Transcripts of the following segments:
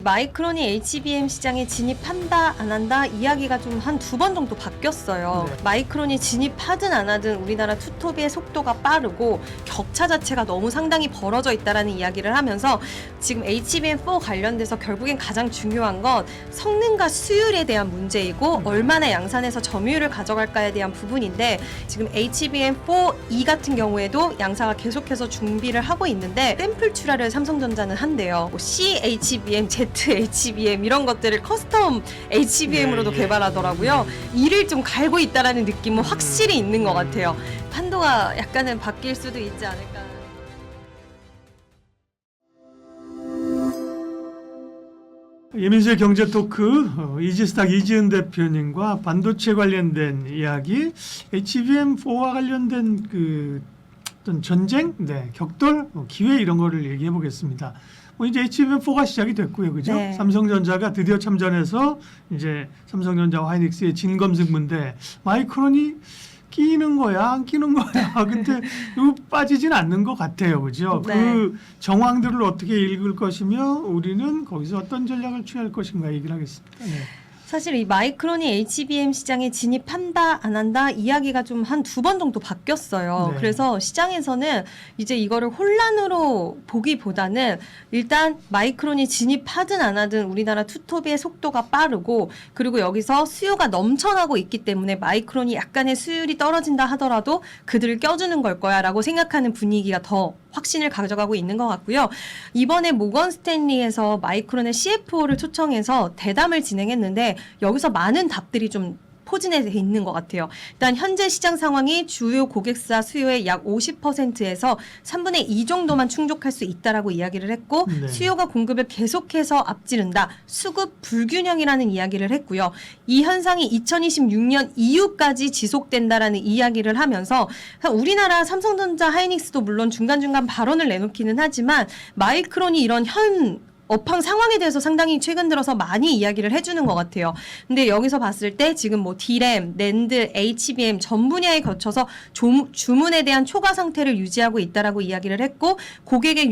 마이크론이 HBM 시장에 진입한다 안 한다 이야기가 좀 한 두 번 정도 바뀌었어요. 네. 마이크론이 진입하든 안 하든 우리나라 투톱의 속도가 빠르고 격차 자체가 너무 상당히 벌어져 있다라는 이야기를 하면서 지금 HBM4 관련돼서 결국엔 가장 중요한 건 성능과 수율에 대한 문제이고 얼마나 양산해서 점유율을 가져갈까에 대한 부분인데 지금 HBM4 E 같은 경우에도 양사가 계속해서 준비를 하고 있는데 샘플 출하를 삼성전자는 한대요. 뭐 CHBM, ZHBM 이런 것들을 커스텀 HBM으로도 개발하더라고요. 이를 좀 갈고 있다라는 느낌은 확실히 있는 것 같아요. 판도가 약간은 바뀔 수도 있지 않을까. 예민수의 경제 토크 이지스탁 이지은 대표님과 반도체 관련된 이야기, HBM4와 관련된 그 어떤 전쟁, 격돌, 기회 이런 거를 얘기해 보겠습니다. 이제 HBM4가 시작이 됐고요, 그죠? 네. 삼성전자가 드디어 참전해서 이제 삼성전자와 하이닉스의 진검승부인데 마이크론이 끼는 거야, 안 끼는 거야. 근데 이거 빠지진 않는 것 같아요, 그죠? 네. 그 정황들을 어떻게 읽을 것이며 우리는 거기서 어떤 전략을 취할 것인가 얘기를 하겠습니다. 네. 사실 이 마이크론이 HBM 시장에 진입한다 안 한다 이야기가 좀 한 두 번 정도 바뀌었어요. 네. 그래서 시장에서는 이제 이거를 혼란으로 보기보다는 일단 마이크론이 진입하든 안 하든 우리나라 투톱의 속도가 빠르고 그리고 여기서 수요가 넘쳐나고 있기 때문에 마이크론이 약간의 수율이 떨어진다 하더라도 그들을 껴주는 걸 거야 라고 생각하는 분위기가 더 확신을 가져가고 있는 것 같고요. 이번에 모건 스탠리에서 마이크론의 CFO를 초청해서 대담을 진행했는데 여기서 많은 답들이 좀 포진해 있는 것 같아요. 일단 현재 시장 상황이 주요 고객사 수요의 약 50%에서 3분의 2 정도만 충족할 수 있다라고 이야기를 했고 네. 수요가 공급을 계속해서 앞지른다. 수급 불균형이라는 이야기를 했고요. 이 현상이 2026년 이후까지 지속된다라는 이야기를 하면서 우리나라 삼성전자 하이닉스도 물론 중간중간 발언을 내놓기는 하지만 마이크론이 이런 업황 상황에 대해서 상당히 최근 들어서 많이 이야기를 해주는 것 같아요. 근데 여기서 봤을 때 지금 뭐 D램, 낸드, HBM 전 분야에 거쳐서 주문에 대한 초과 상태를 유지하고 있다라고 이야기를 했고 고객의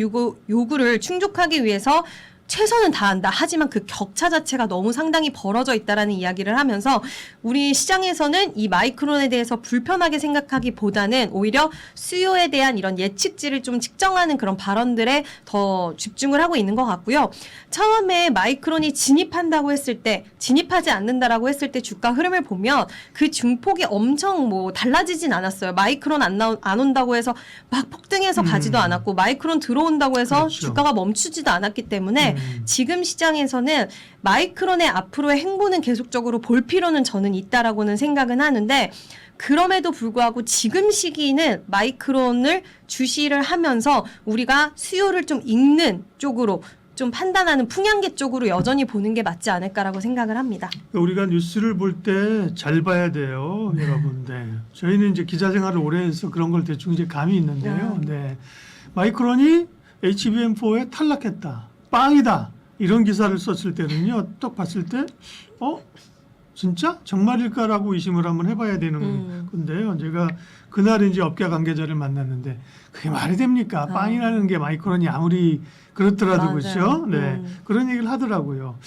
요구를 충족하기 위해서 최선은 다한다. 하지만 그 격차 자체가 너무 상당히 벌어져 있다라는 이야기를 하면서 우리 시장에서는 이 마이크론에 대해서 불편하게 생각하기보다는 오히려 수요에 대한 이런 예측치를 좀 측정하는 그런 발언들에 더 집중을 하고 있는 것 같고요. 처음에 마이크론이 진입한다고 했을 때, 진입하지 않는다라고 했을 때 주가 흐름을 보면 그 중폭이 엄청 뭐 달라지진 않았어요. 마이크론 안 온다고 해서 막 폭등해서 가지도 않았고 마이크론 들어온다고 해서 그렇죠. 주가가 멈추지도 않았기 때문에 지금 시장에서는 마이크론의 앞으로의 행보는 계속적으로 볼 필요는 저는 있다라고는 생각은 하는데 그럼에도 불구하고 지금 시기는 마이크론을 주시를 하면서 우리가 수요를 좀 읽는 쪽으로 좀 판단하는 풍향계 쪽으로 여전히 보는 게 맞지 않을까라고 생각을 합니다. 우리가 뉴스를 볼 때 잘 봐야 돼요, 여러분. 네. 저희는 이제 기자 생활을 오래 해서 그런 걸 대충 이제 감이 있는데요. 네. 마이크론이 HBM4에 탈락했다. 빵이다. 이런 기사를 썼을 때는요. 딱 봤을 때 진짜? 정말일까라고 의심을 한번 해봐야 되는 건데요. 제가 그날 이제 업계 관계자를 만났는데 그게 말이 됩니까? 빵이라는 게 마이크론이 아무리 그렇더라도 그렇죠. 네. 그런 얘기를 하더라고요.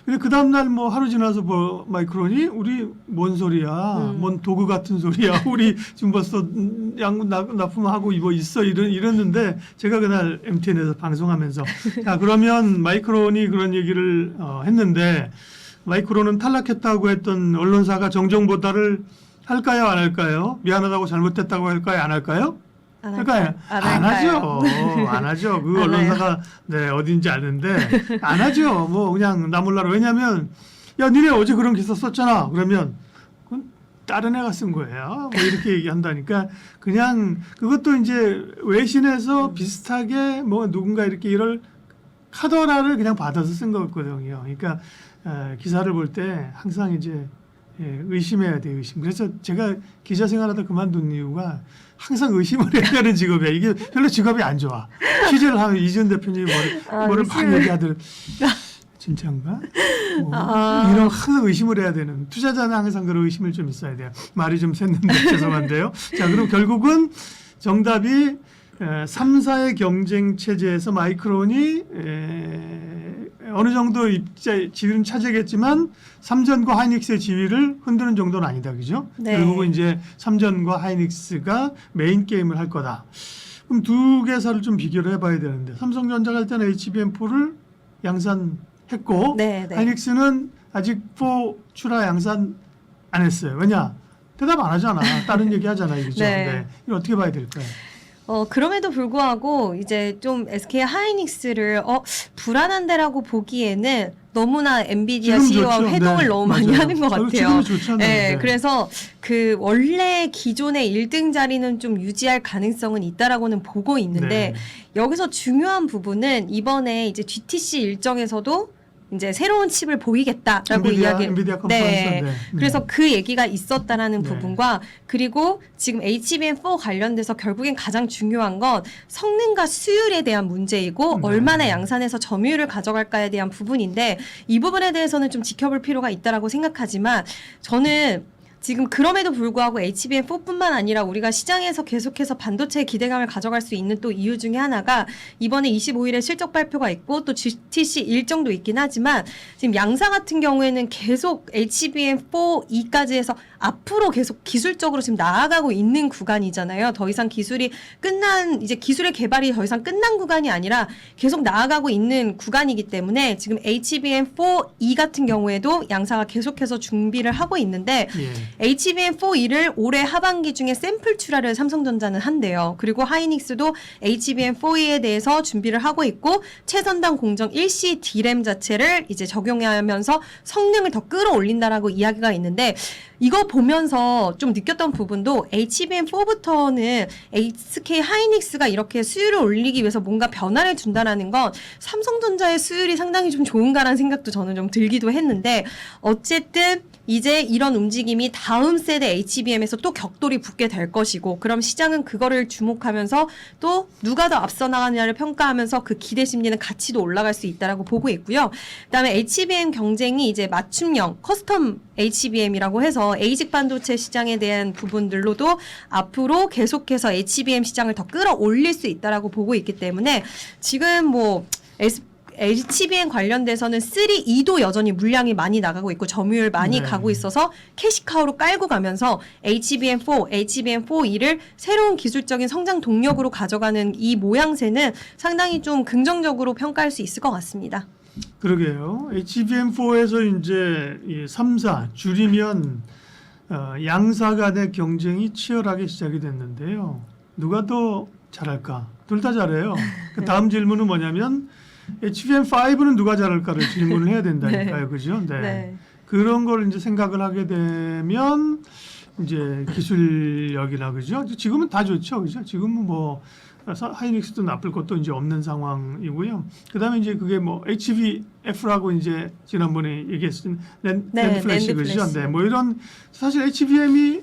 근데 그 다음날 뭐 하루 지나서 마이크론이 우리 뭔 소리야? 뭔 도구 같은 소리야? 우리 지금 벌써 양분 납품하고 뭐 있어 이랬는데 제가 그날 MTN에서 방송하면서 자 그러면 마이크론이 그런 얘기를 했는데 마이크론은 탈락했다고 했던 언론사가 정정보다를 할까요, 안 할까요? 미안하다고 잘못했다고 할까요, 안 할까요? 할까요? 안 하죠. 안 하죠. 그 언론사가 어딘지 아는데 안 하죠. 뭐 그냥 나 몰라라. 왜냐하면 야 니네 어제 그런 기사 썼잖아. 그러면 그건 다른 애가 쓴 거예요. 뭐 이렇게 얘기한다니까 그냥 그것도 이제 외신에서 비슷하게 뭐 누군가 이렇게 이럴 카더라를 그냥 받아서 쓴 거거든요. 그러니까 기사를 볼 때 항상 이제 의심해야 돼요. 의심. 그래서 제가 기자 생활하다 그만둔 이유가 항상 의심을 해야 되는 직업이야. 이게 별로 직업이 안 좋아. 취재를 하면 이지은 대표님이 뭐를 막 얘기하더니 진짜인가? 이런 항상 의심을 해야 되는 투자자는 항상 그런 의심을 좀 있어야 돼요. 말이 좀 샜는데 죄송한데요. 자, 그럼 결국은 정답이 3사의 경쟁 체제에서 마이크론이 어느 정도 지위는 차지하겠지만 삼전과 하이닉스의 지위를 흔드는 정도는 아니다, 그죠? 네. 결국은 이제 삼전과 하이닉스가 메인 게임을 할 거다. 그럼 두 개사를 좀 비교를 해봐야 되는데 삼성전자가 일단 HBM4를 양산했고 네, 네. 하이닉스는 아직 4 출하 양산 안 했어요. 왜냐? 대답 안 하잖아. 다른 얘기 하잖아요, 그죠? 네. 네. 이거 어떻게 봐야 될까요? 그럼에도 불구하고 이제 좀 SK 하이닉스를 불안한데라고 보기에는 너무나 엔비디아 지금 CEO와 좋죠. 회동을 네, 너무 많이 맞아요. 하는 것 같아요. 지금은 좋잖아요. 네, 네. 그래서 그 원래 기존의 1등 자리는 좀 유지할 가능성은 있다라고는 보고 있는데 네. 여기서 중요한 부분은 이번에 이제 GTC 일정에서도 이제 새로운 칩을 보이겠다라고 엔비디아 컨퍼런스. 네. 네. 그래서 그 얘기가 있었다라는 네. 부분과 그리고 지금 HBM4 관련돼서 결국엔 가장 중요한 건 성능과 수율에 대한 문제이고 네. 얼마나 양산해서 점유율을 가져갈까에 대한 부분인데 이 부분에 대해서는 좀 지켜볼 필요가 있다라고 생각하지만 저는 지금 그럼에도 불구하고 HBM4뿐만 아니라 우리가 시장에서 계속해서 반도체의 기대감을 가져갈 수 있는 또 이유 중에 하나가 이번에 25일에 실적 발표가 있고 또 GTC 일정도 있긴 하지만 지금 양사 같은 경우에는 계속 HBM4E까지 해서 앞으로 계속 기술적으로 지금 나아가고 있는 구간이잖아요. 더 이상 기술이 이제 기술의 개발이 더 이상 끝난 구간이 아니라 계속 나아가고 있는 구간이기 때문에 지금 HBM4E 같은 경우에도 양사가 계속해서 준비를 하고 있는데 예. HBM4E를 올해 하반기 중에 샘플 출하를 삼성전자는 한대요. 그리고 하이닉스도 HBM4E에 대해서 준비를 하고 있고 최선단 공정 1C D램 자체를 이제 적용하면서 성능을 더 끌어올린다라고 이야기가 있는데 이거 보면서 좀 느꼈던 부분도 HBM4부터는 SK 하이닉스가 이렇게 수율을 올리기 위해서 뭔가 변화를 준다라는 건 삼성전자의 수율이 상당히 좀 좋은가라는 생각도 저는 좀 들기도 했는데 어쨌든 이제 이런 움직임이 다음 세대 HBM에서 또 격돌이 붙게 될 것이고 그럼 시장은 그거를 주목하면서 또 누가 더 앞서 나가느냐를 평가하면서 그 기대 심리는 같이도 올라갈 수 있다라고 보고 있고요. 그다음에 HBM 경쟁이 이제 맞춤형 커스텀 HBM이라고 해서 에이직 반도체 시장에 대한 부분들로도 앞으로 계속해서 HBM 시장을 더 끌어올릴 수 있다라고 보고 있기 때문에 지금 뭐 HBM 관련돼서는 3E도 여전히 물량이 많이 나가고 있고 점유율 많이 네. 가고 있어서 캐시카우로 깔고 가면서 HBM4, HBM4E를 새로운 기술적인 성장 동력으로 가져가는 이 모양새는 상당히 좀 긍정적으로 평가할 수 있을 것 같습니다. 그러게요. HBM4에서 이제 이 3사 줄이면 양사 간의 경쟁이 치열하게 시작이 됐는데요. 누가 더 잘할까? 둘 다 잘해요. 그 다음 질문은 뭐냐면 HBM5는 누가 잘할까를 질문을 해야 된다니까요. 네. 그죠? 네. 네. 그런 걸 이제 생각을 하게 되면 이제 기술력이나 그죠? 지금은 다 좋죠. 그죠? 지금은 뭐 하이닉스도 나쁠 것도 이제 없는 상황이고요. 그다음에 이제 그게 뭐 HBF라고 이제 지난번에 얘기했던 랜드 플래시 랜드 그죠? 플래시. 네. 뭐 이런 사실 HBM이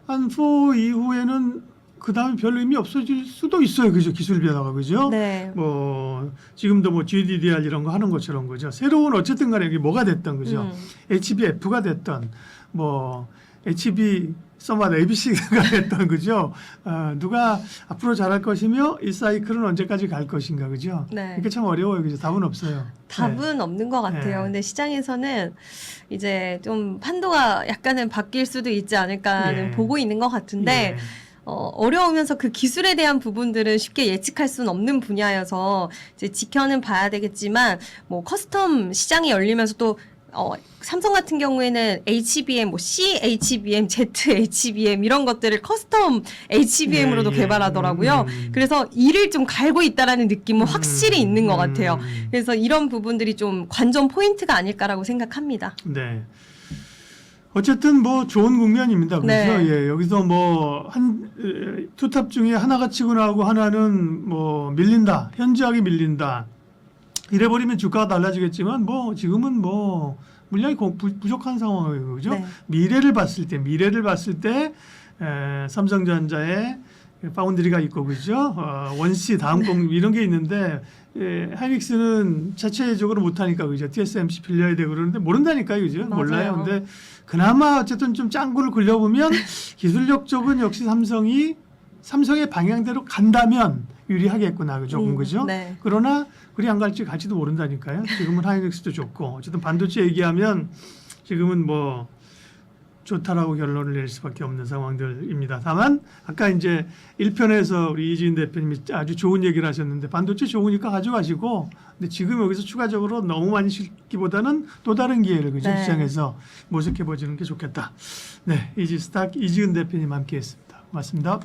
한 4 이후에는 그다음에 별 의미 없어질 수도 있어요. 그죠? 기술 변화가 그죠? 네. 뭐 지금도 뭐 GDDR 이런 거 하는 것처럼 그죠? 새로운 어쨌든 간에 이게 뭐가 됐던 그죠? HBF가 됐던 뭐 HB 써마다 ABC가 됐던 그죠? 누가 앞으로 잘할 것이며 이 사이클은 언제까지 갈 것인가 그죠? 네. 이게 참 어려워요. 그죠? 답은 없어요. 답은 없는 것 같아요. 네. 근데 시장에서는 이제 좀 판도가 약간은 바뀔 수도 있지 않을까는 예. 보고 있는 것 같은데 예. 어려우면서 그 기술에 대한 부분들은 쉽게 예측할 수는 없는 분야여서 이제 지켜는 봐야 되겠지만 뭐 커스텀 시장이 열리면서 또 삼성 같은 경우에는 HBM, 뭐 C HBM, Z HBM 이런 것들을 커스텀 HBM으로도 예, 예. 개발하더라고요. 그래서 이를 좀 갈고 있다라는 느낌은 확실히 있는 것 같아요. 그래서 이런 부분들이 좀 관전 포인트가 아닐까라고 생각합니다. 네. 어쨌든 뭐 좋은 국면입니다. 그래서 네. 예, 여기서 뭐 두 탑 중에 하나가 치고 나오고 하나는 뭐 밀린다. 현저하게 밀린다. 이래 버리면 주가가 달라지겠지만 뭐 지금은 뭐 물량이 부족한 상황이에요. 그죠? 네. 미래를 봤을 때 삼성전자의 파운드리가 있고 그죠? 원시 다음 공 이런 게 있는데 하이닉스는 자체적으로 못하니까 그죠? TSMC 빌려야 되고 그러는데 모른다니까요, 그죠? 맞아요. 몰라요. 근데 그나마 어쨌든 좀 짱구를 굴려보면 기술력 쪽은 역시 삼성의 방향대로 간다면 유리하겠구나 조금 그죠? 네. 그러나 그리 안 갈지도 모른다니까요. 지금은 하이닉스도 좋고 어쨌든 반도체 얘기하면 지금은 뭐 좋다라고 결론을 낼 수밖에 없는 상황들입니다. 다만 아까 이제 1편에서 우리 이지은 대표님이 아주 좋은 얘기를 하셨는데 반도체 좋으니까 가져가시고 근데 지금 여기서 추가적으로 너무 많이 실기보다는 또 다른 기회를 그죠? 네. 시장에서 모색해 보시는 게 좋겠다. 네, 이지스탁 이지은 대표님 함께했습니다. 고맙습니다.